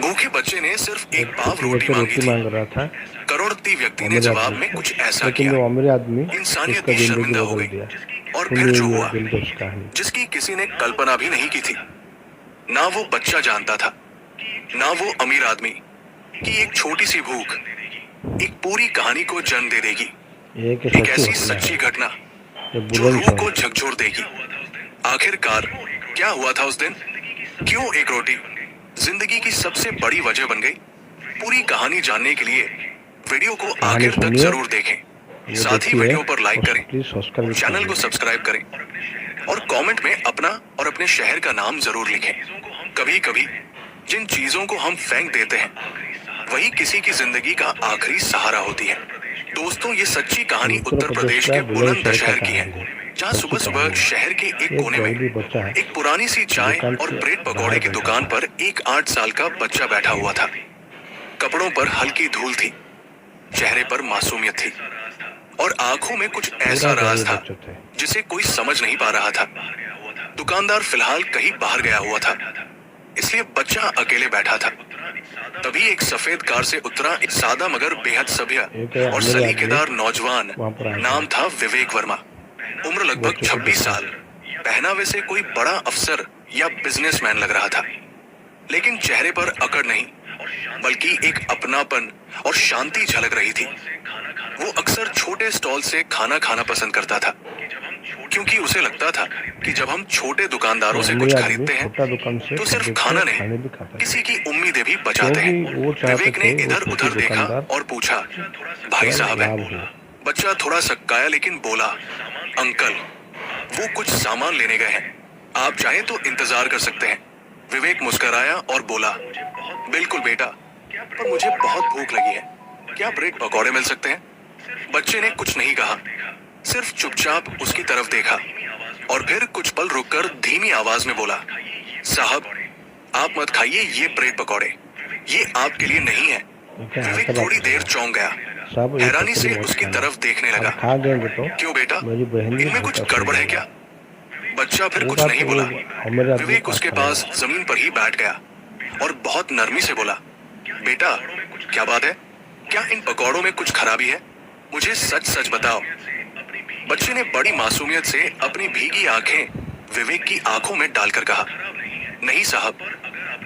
भूखे बच्चे ने सिर्फ एक पाव छोटी रोटी बच्चा मांगी रोटी थी। मांग रहा था, करोड़पति व्यक्ति ने अमीर जवाब आदमी में से, कुछ ऐसा लेकिन किया। वो अमीर आदमी इंसानियत उसका भी जिंदगी शर्मिंदा हो बदल गई। दिया। और फिर सुनिए जो ये हुआ, दिलकश कहानी। जिसकी किसी ने कल्पना भी नहीं की थी। ना वो बच्चा जानता था, ना वो अमीर आदमी, कि एक छोटी सी भूख एक पूरी कहानी को जन्म दे देगी। ये एक एक सच्ची ऐसी घटना सच्ची है, घटना ये जो बुलंद रूह शौक को है। झकझोर देगी। आखिरकार क्या हुआ था उस दिन? क्यों एक रोटी जिंदगी की सबसे बड़ी वजह बन गई? पूरी कहानी जानने के लिए वीडियो को कहानी आखिर तक सुनिए, जरूर देखें। वो साथ ही देखिए वीडियो पर लाइक और करें, प्लीज सब्सक्राइब भी चैनल को कीजिए। सब्सक्राइब करें और कमेंट में अपना और अपने शहर का नाम जरूर लिखें। कभी कभी जिन चीजों को हम फेंक देते हैं वही किसी की जिंदगी का आखिरी सहारा होती है। दोस्तों, ये सच्ची कहानी उत्तर प्रदेश का के बुलंदशहर का बुलंदशहर की है, कहानी है, जहाँ सच्ची सुबह सुबह कहानी है। शहर के एक कोने में गरीबी बच्चा है, एक पुरानी सी चाय दुकान और के ब्रेड पकौड़े बाहर की बैठा दुकान था। पर एक 8 साल का बच्चा बैठा हुआ था। कपड़ों पर हल्की धूल थी, चेहरे पर मासूमियत थी और आंखों में कुछ ऐसा पूरा राज गरीब था बच्चे थे। जिसे कोई समझ नहीं पा रहा था। दुकानदार फिलहाल कहीं बाहर गया हुआ था, इसलिए बच्चा अकेले बैठा था। तभी एक सफेद कार से उतरा एक सादा मगर बेहद सभ्य एक और अमीर सलीकेदार आदमी नौजवान। वहाँ पर आया नाम था। था विवेक वर्मा। उम्र लगभग बच्चे को 26 देखा। साल। पहनावे से कोई बड़ा अफसर या बिजनेसमैन लग रहा था, लेकिन चेहरे पर अकड़ नहीं, बल्कि एक अपनापन और शांति झलक रही थी। वो अक्सर छोटे स्टॉल से खाना खाना पसंद करता था, क्योंकि उसे लगता था कि जब हम छोटे दुकानदारों से कुछ अमीर आदमी खरीदते हैं छोटा दुकान से तो सिर्फ खरीद के खाना नहीं, खाने भी खाता था, किसी की उम्मीदें भी बचाते हैं। क्योंकि वो चाहते विवेक ने थे वो इधर छोटे उधर देखा दुकानदार और पूछा, भाई थोड़ा साहब है? लाभ हो। बच्चा थोड़ा सक्काया लेकिन बोला, अंकल, वो कुछ सामान लेने गए हैं, आप चाहे तो इंतजार कर सकते हैं। विवेक मुस्कुराया और बोला, बिल्कुल बेटा, पर मुझे बहुत भूख लगी है, क्या ब्रेड पकौड़े मिल सकते हैं? बच्चे ने कुछ नहीं कहा, सिर्फ चुपचाप उसकी तरफ देखा और फिर कुछ पल रुककर धीमी आवाज में बोला, साहब, आप मत खाइए ये ब्रेड पकौड़े, ये आपके लिए नहीं है। विवेक थोड़ी देर चौंक गया, सब एक हैरानी से पकड़ी मत उसकी खाना। तरफ देखने लगा। अब खा देंगे तो क्यों बेटा, मेरी बहन भी इनमें कुछ भूखा गड़बड़ है सोएगी। क्या? बच्चा फिर वो कुछ बात नहीं वो बोला। अमीर आदमी विवेक का उसके खाना पास जमीन पर ही बैठ गया और बहुत नरमी से बोला, बेटा, क्या बात है? क्या इन पकौड़ों में कुछ खराबी है? मुझे सच सच बताओ। बच्चे ने बड़ी मासूमियत से अपनी भीगी आंखें विवेक की आंखों में डालकर कहा, नहीं साहब,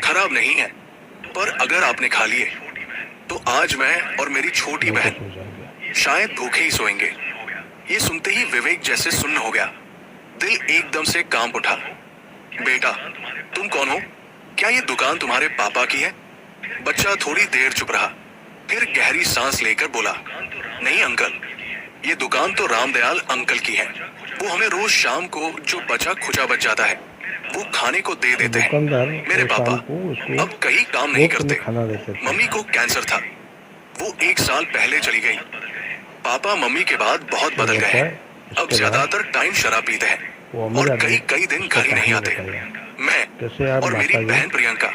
खराब नहीं है, पर अगर आपने खा लिए तो आज मैं और मेरी छोटी भूखे बहन सो जाएंगे। शायद भूखे ही सोएंगे। ये सुनते ही विवेक जैसे सुन्न हो गया, दिल एकदम से कांप उठा। बेटा, तुम कौन हो? क्या ये दुकान तुम्हारे पापा की है? बच्चा थोड़ी देर चुप रहा, फिर गहरी सांस लेकर बोला, नहीं अंकल, ये दुकान तो रामदयाल अंकल की है। वो हमें रोज शाम को जो बचा खुचा बच जाता है वो खाने को दे देते हैं। दुकानदार मेरे वो पापा शाम को उसको अब कहीं काम नहीं मुफ्त में करते। खाना देते थे। मम्मी को कैंसर था, वो 1 साल पहले चली गई। पापा मम्मी के बाद बहुत बदल गए हैं। अब ज्यादातर टाइम शराब पीते हैं वो अमीर और आदमी कई दिन घर ही नहीं आते। कैसे मैं आप और मेरी माताजी बहन प्रियंका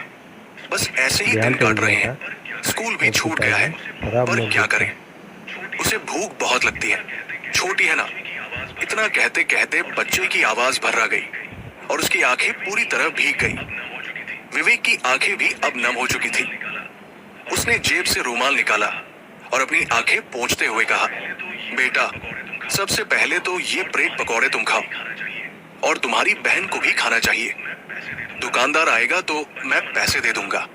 बस ऐसे ही दिन ध्यान काट कर रहे दिया हैं। स्कूल भी और छूट गया है, शराब पर में क्या डूबता। करें, उसे भूख बहुत लगती है, छोटी है ना। इतना कहते कहते बच्चे की आवाज भर्रा गई और उसकी आंखें पूरी तरह भीग गई। विवेक की आंखें भी अब नम हो चुकी थी। उसने जेब से रूमाल निकाला और अपनी आंखें पोंछते हुए कहा, बेटा, सबसे पहले तो ये ब्रेड पकौड़े तुम खाओ और तुम्हारी बहन को भी खाना चाहिए। दुकानदार आएगा तो मैं पैसे दे दूंगा।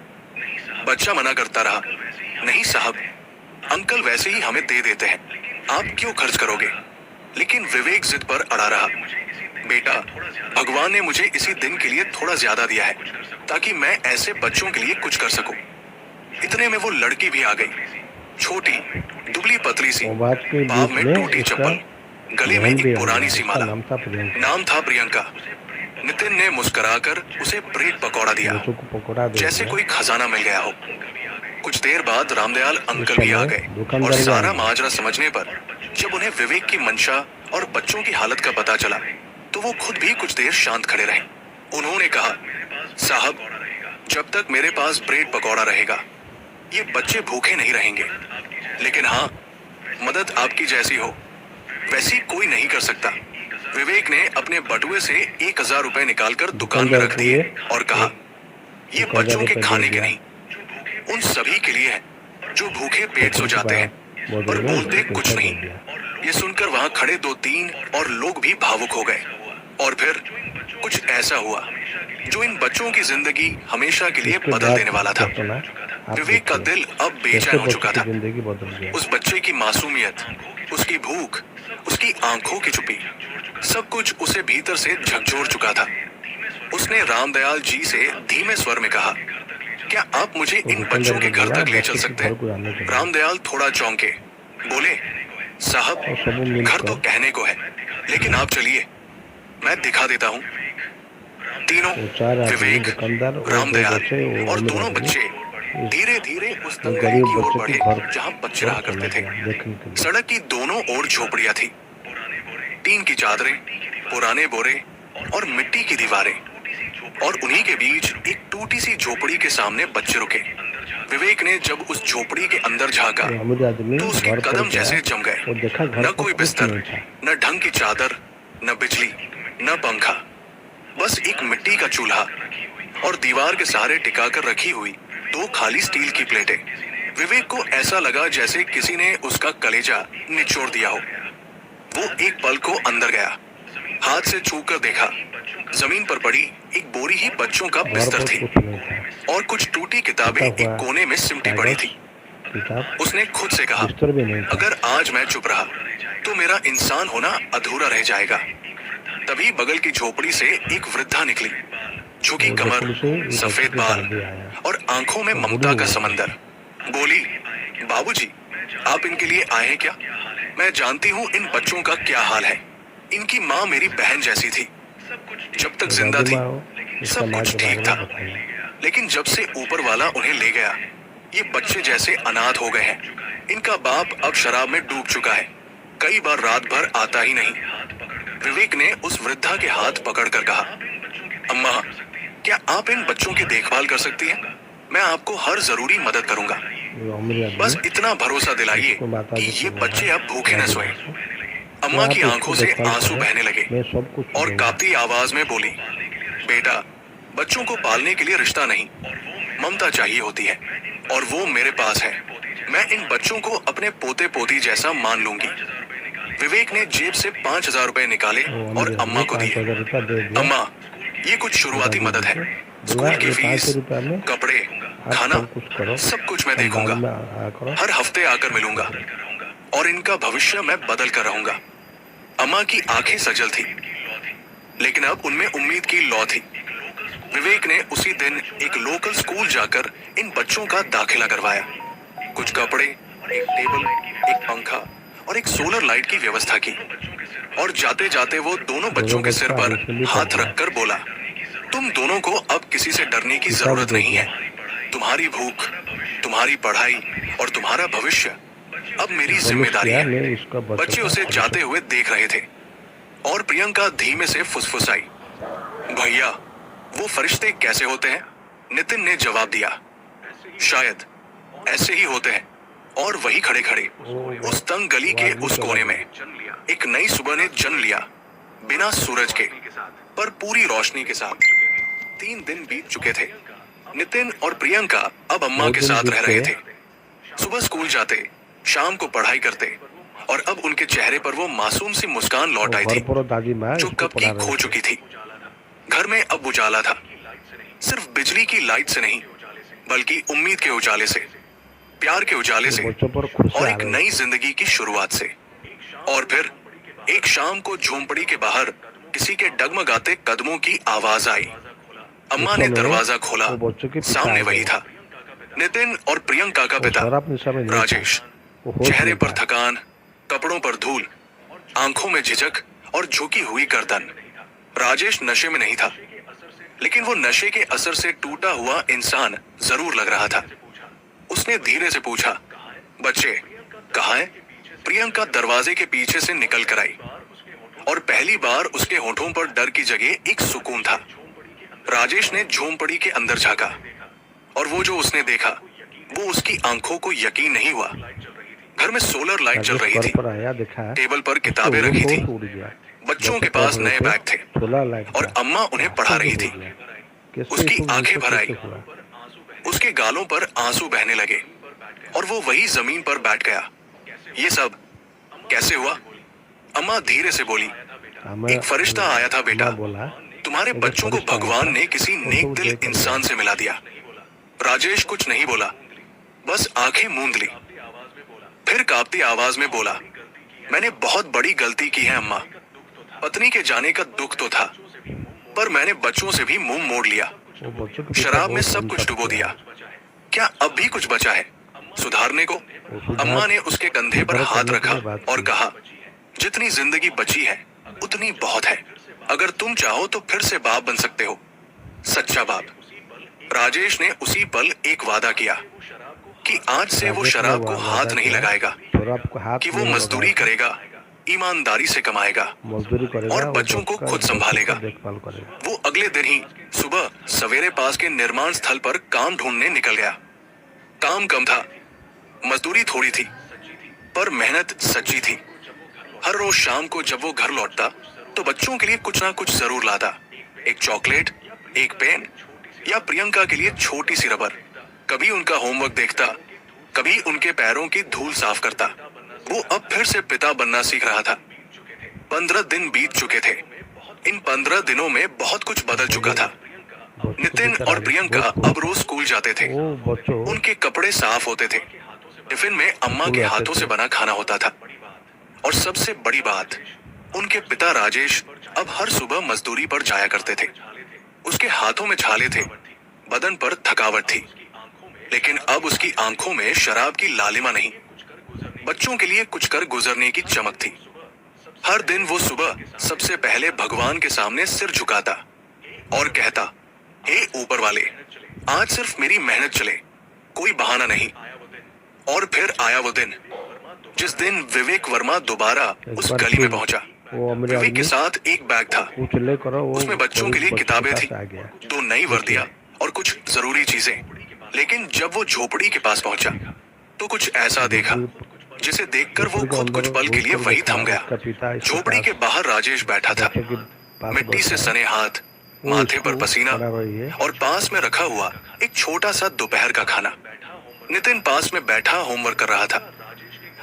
बच्चा मना करता रहा, नहीं साहब, अंकल वैसे ही हमें दे देते हैं, आप क्यों खर्च करोगे? लेकिन विवेक जिद पर अड़ा रहा, बेटा, भगवान ने मुझे इसी दिन के लिए थोड़ा ज्यादा दिया है ताकि मैं ऐसे बच्चों के लिए कुछ कर सकूं। इतने में वो लड़की भी आ गई, छोटी दुबली पतली सी, पाँव में टूटी चप्पल, गले में एक पुरानी सी माला। नाम था प्रियंका। नितिन ने मुस्कुराकर उसे ब्रेड पकौड़ा दिया, जैसे कोई खजाना मिल गया हो। कुछ देर बाद रामदयाल अंकल भी आ गए और सारा माजरा समझने पर जब उन्हें विवेक की मंशा और बच्चों की हालत का पता चला तो वो खुद भी कुछ देर शांत खड़े रहे। उन्होंने कहा, साहब, जब तक मेरे पास ब्रेड पकौड़ा रहेगा ये बच्चे भूखे नहीं रहेंगे, लेकिन हाँ, मदद आपकी जैसी हो वैसी कोई नहीं कर सकता। विवेक ने अपने बटुए से 1000 रुपए निकालकर दुकान में रख दिए और कहा, ये बच्चों के खाने के नहीं, उन सभी के लिए है जो भूखे पेट सो जाते हैं पर बोलते कुछ नहीं। ये सुनकर वहां खड़े 2-3 और लोग भी भावुक हो गए। और फिर कुछ ऐसा हुआ जो इन बच्चों की जिंदगी हमेशा के लिए बदल देने वाला था। विवेक का दिल अब बेचैन हो चुका था। उस बच्चे की मासूमियत, उसकी भूख, उसकी आंखों की चुप्पी, सब कुछ उसे भीतर से झकझोर चुका था। उसने रामदयाल जी से धीमे स्वर में कहा, क्या आप मुझे इन बच्चों के घर तक ले चल सकते हैं? रामदयाल थोड़ा चौंके, बोले, साहब घर तो कहने को है, लेकिन आप चलिए, मैं दिखा देता हूँ। तीनों, विवेक, रामदयाल और दोनों बच्चे धीरे धीरे उस तंगड़ी की ओर बढ़े जहाँ बच्चे रहा करते थे। सड़क की दोनों ओर झोपड़ियां थी, टीन की चादरें, पुराने बोरे और मिट्टी की दीवारें, और उन्हीं के बीच एक टूटी सी झोपड़ी के सामने बच्चे रुके। विवेक ने जब उस झोपड़ी के अंदर झांका तो उसके कदम जैसे जम गए। न कोई बिस्तर, न ढंग की चादर, न बिजली, न पंखा, बस एक मिट्टी का चूल्हा और दीवार के सहारे टिकाकर रखी हुई 2 खाली स्टील की प्लेटें। विवेक को ऐसा लगा जैसे किसी ने उसका कलेजा निचोड़ दिया हो। वो एक पल को अंदर गया, हाथ से छूकर देखा, जमीन पर पड़ी एक बोरी ही बच्चों का बिस्तर थी और कुछ टूटी किताबें एक कोने में सिमटी पड़ी थी। उसने खुद से कहा, अगर आज मैं चुप रहा तो मेरा इंसान होना अधूरा रह जाएगा। तभी बगल की झोपड़ी से एक वृद्धा निकली, झुकी कमर, सफेद बाल और आंखों में ममता का समंदर। बोली, बाबूजी, आप इनके लिए आए हैं क्या? मैं जानती हूँ इन बच्चों का क्या हाल है। इनकी माँ मेरी बहन जैसी थी, जब तक जिंदा थी सब कुछ ठीक था, लेकिन जब से ऊपर वाला उन्हें ले गया ये बच्चे जैसे अनाथ हो गए हैं। इनका बाप अब शराब में डूब चुका है, कई बार रात भर आता ही नहीं। विवेक ने उस वृद्धा के हाथ पकड़कर कहा, अम्मा, क्या आप इन बच्चों की देखभाल कर सकती हैं? मैं आपको हर जरूरी मदद करूंगा, बस इतना भरोसा दिलाइए कि ये बच्चे अब भूखे न सोए। अम्मा की आंखों से आंसू बहने लगे और कांपती आवाज में बोली, बेटा, बच्चों को पालने के लिए रिश्ता नहीं, ममता चाहिए होती है, और वो मेरे पास है। मैं इन बच्चों को अपने पोते पोती जैसा मान लूंगी। विवेक ने जेब से 5,000 रुपए निकाले और अम्मा को दिए। अम्मा, ये कुछ शुरुआती मदद है, स्कूल की फीस, कपड़े, खाना, सब कुछ मैं देखूंगा। हर हफ्ते आकर मिलूंगा और इनका भविष्य मैं बदल कर रहूंगा। अम्मा की आंखें सजल थी, लेकिन अब उनमें उम्मीद की लौ थी। विवेक ने उसी दिन एक लोकल स्कूल जाकर इन बच्चों का दाखिला करवाया। कुछ कपड़े, एक टेबल, एक पंखा और एक सोलर लाइट की व्यवस्था की, और जाते जाते वो दोनों बच्चों के सिर पर हाथ रखकर बोला, तुम दोनों को अब किसी से डरने की जरूरत नहीं है। तुम्हारी भूख, तुम्हारी पढ़ाई और तुम्हारा भविष्य अब मेरी जिम्मेदारी है। बच्चे उसे जाते हुए देख रहे थे और प्रियंका धीमे से फुसफुसाई, भैया, वो फरिश्ते कैसे होते हैं? नितिन ने जवाब दिया, शायद ऐसे ही होते हैं। और वही खड़े खड़े उस तंग गली के उस कोने में एक नई सुबह ने जन्म लिया, बिना सूरज के पर पूरी रोशनी के साथ। 3 दिन बीत चुके थे। नितिन और प्रियंका अब अम्मा के साथ रह रहे थे। सुबह स्कूल जाते, शाम को पढ़ाई करते, और अब उनके चेहरे पर वो मासूम सी मुस्कान लौट आई थी जो कब की खो चुकी थी। घर में अब उजाला था, सिर्फ बिजली की लाइट से नहीं, बल्कि उम्मीद के उजाले से, प्यार के उजाले से और एक नई जिंदगी की शुरुआत से। और फिर एक शाम को झोंपड़ी के बाहर किसी के डगमगाते कदमों की आवाज आई। अम्मा ने दरवाजा खोला, सामने वही था, नितिन और प्रियंका का पिता राजेश। चेहरे पर थकान, कपड़ों पर धूल, आंखों में झिझक और झुकी हुई गर्दन। राजेश नशे में नहीं था, लेकिन वो नशे के असर से टूटा हुआ इंसान जरूर लग रहा था। उसने धीरे से पूछा, बच्चे कहाँ हैं? प्रियंका दरवाजे के पीछे से निकल कर आई और पहली बार उसके होठों पर डर की जगह एक सुकून था। राजेश ने झोंपड़ी के अंदर झांका और वो जो उसने देखा वो उसकी आंखों को यकीन नहीं हुआ। घर में सोलर लाइट जल रही थी, टेबल पर किताबें रखी थी, बच्चों के पास नए बैग थे और अम्मा उन्हें पढ़ा रही थी। उसकी आंखें भर आई। उसके उसके गालों पर आंसू बहने लगे और वो वही जमीन पर बैठ गया। ये सब कैसे हुआ? अम्मा धीरे से बोली, एक फरिश्ता आया था बेटा, बोला तुम्हारे बच्चों को भगवान ने किसी नेक दिल इंसान से मिला दिया। राजेश कुछ नहीं बोला, बस आंखें मूंद ली। फिर कांपती आवाज में बोला, मैंने बहुत बड़ी गलती की है अम्मा। पत्नी के जाने का दुख तो था, पर मैंने बच्चों से भी मुंह मोड़ लिया। शराब में सब कुछ डुबो दिया। क्या अब भी कुछ बचा है सुधारने को? अम्मा ने उसके कंधे पर हाथ रखा और कहा, जितनी जिंदगी बची है उतनी बहुत है। अगर तुम चाहो तो फिर से बाप बन सकते हो, सच्चा बाप। राजेश ने उसी पल एक वादा किया कि आज से वो शराब को हाथ नहीं लगाएगा, कि वो मजदूरी करेगा, ईमानदारी से कमाएगा और बच्चों को खुद संभालेगा। वो अगले दिन ही सुबह सवेरे पास के निर्माण स्थल पर काम ढूंढने निकल गया। काम कम था, मजदूरी थोड़ी थी, पर मेहनत सच्ची थी। हर रोज शाम को जब वो घर लौटता तो बच्चों के लिए कुछ ना कुछ जरूर लाता। एक चॉकलेट, एक पेन या प्रियंका के लिए छोटी सी रबर। कभी उनका होमवर्क देखता, कभी उनके पैरों की धूल साफ करता। वो अब फिर से पिता बनना सीख रहा था। 15 दिन बीत चुके थे। इन 15 दिनों में बहुत कुछ बदल चुका था। नितिन और प्रियंका अब रोज स्कूल जाते थे। उनके कपड़े साफ होते थे। टिफिन में अम्मा के हाथों से बना खाना होता था। और सबसे बड़ी बात, उनके पिता राजेश अब हर सुबह मजदूरी पर जाया करते थे। उसके हाथों में छाले थे, बदन पर थकावट थी, लेकिन अब उसकी आंखों में शराब की लालिमा नहीं, बच्चों के लिए कुछ कर गुजरने की चमक थी। हर दिन वो सुबह सबसे पहले भगवान के सामने सिर झुकाता और कहता, हे ऊपर वाले, आज सिर्फ मेरी मेहनत चले, कोई बहाना नहीं। और फिर आया वो दिन जिस दिन विवेक वर्मा दोबारा उस गली में पहुंचा। विवेक के साथ एक बैग था। उसमें बच्चों के लिए किताबें थी, 2 नई वर्दियां और कुछ जरूरी चीजें। लेकिन जब वो झोपड़ी के पास पहुंचा तो कुछ ऐसा देखा जिसे देखकर वो खुद कुछ पल के लिए वही थम गया। झोपड़ी के बाहर राजेश बैठा था, मिट्टी से सने हाथ, माथे पर पसीना और पास में रखा हुआ एक छोटा सा दोपहर का खाना। नितिन पास में बैठा होमवर्क कर रहा था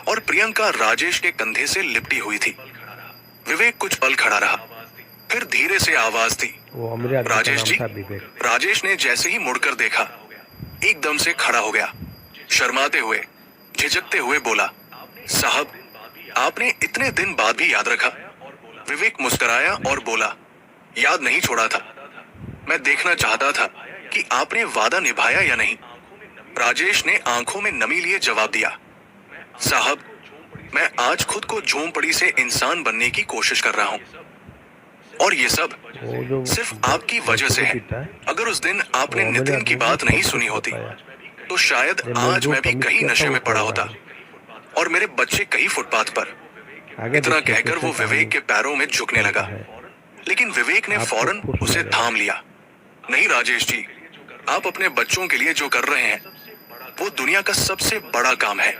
और प्रियंका राजेश के कंधे से लिपटी हुई थी। विवेक कुछ पल खड़ा रहा, फिर धीरे से आवाज दी, राजेश जी। राजेश ने जैसे ही मुड़कर देखा, एकदम से खड़ा हो गया। शर्माते हुए, झिझकते हुए बोला, साहब, आपने इतने दिन बाद भी याद रखा। विवेक मुस्कुराया और बोला, याद नहीं छोड़ा था, मैं देखना चाहता था कि आपने वादा निभाया या नहीं। राजेश ने आंखों में नमी लिए जवाब दिया, साहब, मैं आज खुद को झोंपड़ी से इंसान बनने की कोशिश कर रहा हूँ, और ये सब सिर्फ आपकी वजह से है। अगर उस दिन आपने नितिन की बात नहीं सुनी होती तो शायद आज मैं भी कहीं नशे में पड़ा होता और मेरे बच्चे कहीं फुटपाथ पर। इतना कहकर वो विवेक के पैरों में झुकने लगा, लेकिन विवेक ने फौरन उसे थाम लिया। नहीं राजेश जी, आप अपने बच्चों के लिए जो कर रहे हैं वो दुनिया का सबसे बड़ा काम है।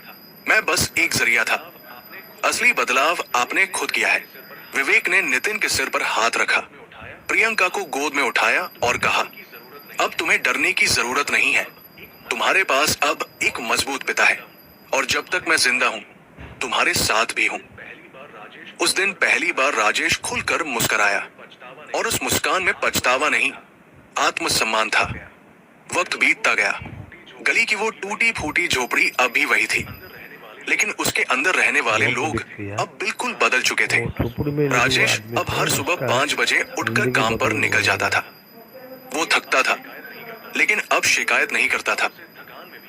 मैं बस एक जरिया था। असली बदलाव आपने खुद किया है। विवेक ने नितिन के सिर पर हाथ रखा, प्रियंका को गोद में उठाया और कहा, अब तुम्हें डरने की जरूरत नहीं है। तुम्हारे पास अब एक मजबूत पिता है और जब तक मैं जिंदा हूँ तुम्हारे साथ भी हूँ। उस दिन पहली बार राजेश खुलकर मुस्कुराया और उस मुस्कान में पछतावा नहीं, आत्मसम्मान था। वक्त बीतता गया। गली की वो टूटी फूटी झोपड़ी अब भी वही थी, लेकिन उसके अंदर रहने वाले लोग अब बिल्कुल बदल चुके थे। राजेश अब हर सुबह 5 बजे उठकर काम पर निकल जाता था। वो थकता था, लेकिन अब शिकायत नहीं करता था,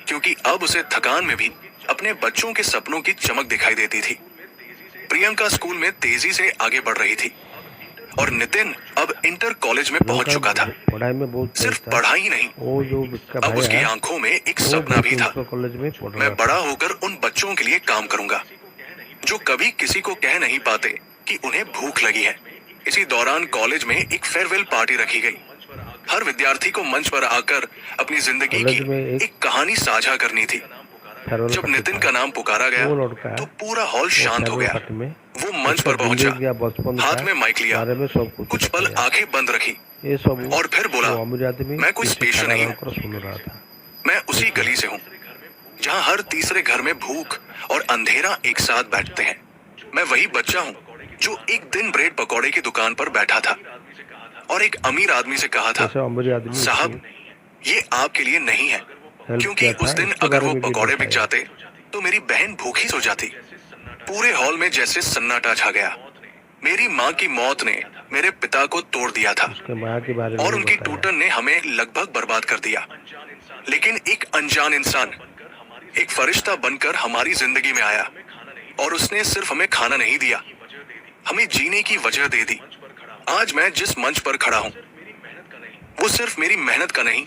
क्योंकि अब उसे थकान में भी अपने बच्चों के सपनों की चमक दिखाई देती थी। प्रियंका स्कूल में तेजी से आगे बढ़ रही थी और नितिन अब इंटर कॉलेज में पहुंच चुका था। सिर्फ पढ़ाई नहीं, अब उसकी आंखों में एक सपना भी था। मैं बड़ा होकर उन बच्चों के लिए काम करूंगा जो कभी किसी को कह नहीं पाते कि उन्हें भूख लगी है। इसी दौरान कॉलेज में एक फेयरवेल पार्टी रखी गई। हर विद्यार्थी को मंच पर आकर अपनी जिंदगी की एक कहानी साझा करनी थी। जब नितिन का नाम पुकारा गया तो पूरा हॉल शांत हो गया। वो मंच पर पहुंचा, हाथ में माइक लिया, कुछ पल आंखें बंद रखी और फिर बोला, मैं कोई स्पेशल नहीं हूँ, मैं उसी गली से हूँ जहाँ हर तीसरे घर में भूख और अंधेरा एक साथ बैठते हैं। मैं वही बच्चा हूँ जो एक दिन ब्रेड पकौड़े की दुकान पर बैठा था और एक अमीर आदमी से कहा था, जैसे अमीर आदमी साहब ये आपके लिए नहीं है, हेल्प क्योंकि किया था, उस दिन इसके अगर बारे वो में भी पकौड़े बिक बताया। जाते तो मेरी बहन भूखी सो जाती। पूरे हॉल में जैसे सन्नाटा छा गया। मेरी माँ की मौत ने मेरे पिता को तोड़ दिया था उसके माँ के बारे में और भी उनकी बताया। टूटन ने हमें लगभग बर्बाद कर दिया। लेकिन एक अनजान इंसान एक फरिश्ता बनकर हमारी जिंदगी में आया और उसने सिर्फ हमें खाना नहीं दिया, हमें जीने की वजह दे दी। आज मैं जिस मंच पर खड़ा हूँ वो सिर्फ मेरी मेहनत का नहीं,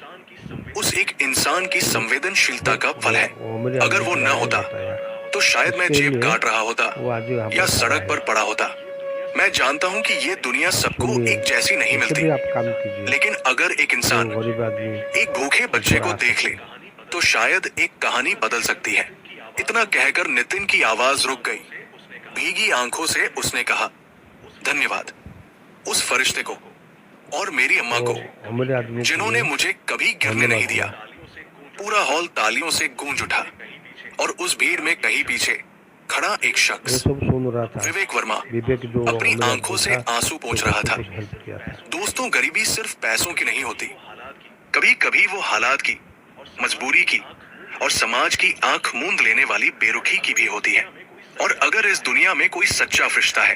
उस एक इंसान की संवेदनशीलता का फल है। वो अमीर अगर आदमी वो के न बारे में होता बताया। तो शायद मैं उसके जेब लिए काट रहा होता वो आज यहाँ या पर खड़ा सड़क है। पर पड़ा होता। मैं जानता हूँ कि ये दुनिया सबको सुनिए, एक जैसी नहीं इससे मिलती, भी आप काम कीजिए। लेकिन अगर एक जो इंसान गरीब आदमी एक भूखे बच्चे को ऊपर आ देख ले तो शायद एक कहानी बदल सकती है। इतना कहकर नितिन की आवाज रुक गई। भीगी आंखों से उसने कहा, धन्यवाद उस फरिश्ते को और मेरी अम्मा तो को अमीर आदमी के जिन्होंने लिए मुझे कभी गिरने नहीं दिया। धन्यवाद पूरा हॉल तालियों से गूंज उठा और उस भीड़ में कहीं पीछे खड़ा एक ये शख्स, सब सुन रहा था। विवेक वर्मा, विवेक जो अपनी अमीर आंखों आदमी से था, आंसू पोंछ तो रहा उसको था। कुछ हेल्प किया था। दोस्तों, गरीबी सिर्फ पैसों की नहीं होती, कभी कभी वो हालात की, मजबूरी की और समाज की आंख मूंद लेने वाली बेरुखी की भी होती है। और अगर इस दुनिया में कोई सच्चा फरिश्ता है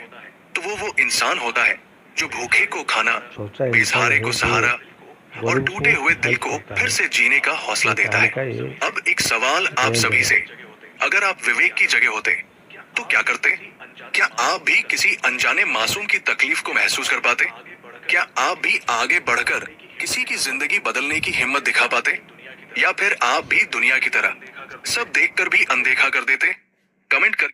तो वो इंसान होता है जो भूखे को खाना, सोचा इंसान बेसहारे है को जो सहारा और गरीब टूटे को हुए दिल हेल्प को करता फिर है। से जीने का हौसला ये देता है। कहानी का ये अब एक सवाल आप ट्रेंड सभी है। से, अगर आप विवेक की जगह होते तो क्या करते? क्या आप भी किसी अनजाने मासूम की तकलीफ को महसूस कर पाते? क्या आप भी आगे बढ़कर किसी की जिंदगी बदलने की हिम्मत दिखा पाते? या फिर आप भी दुनिया की तरह सब देखकर भी अनदेखा कर देते? कमेंट कर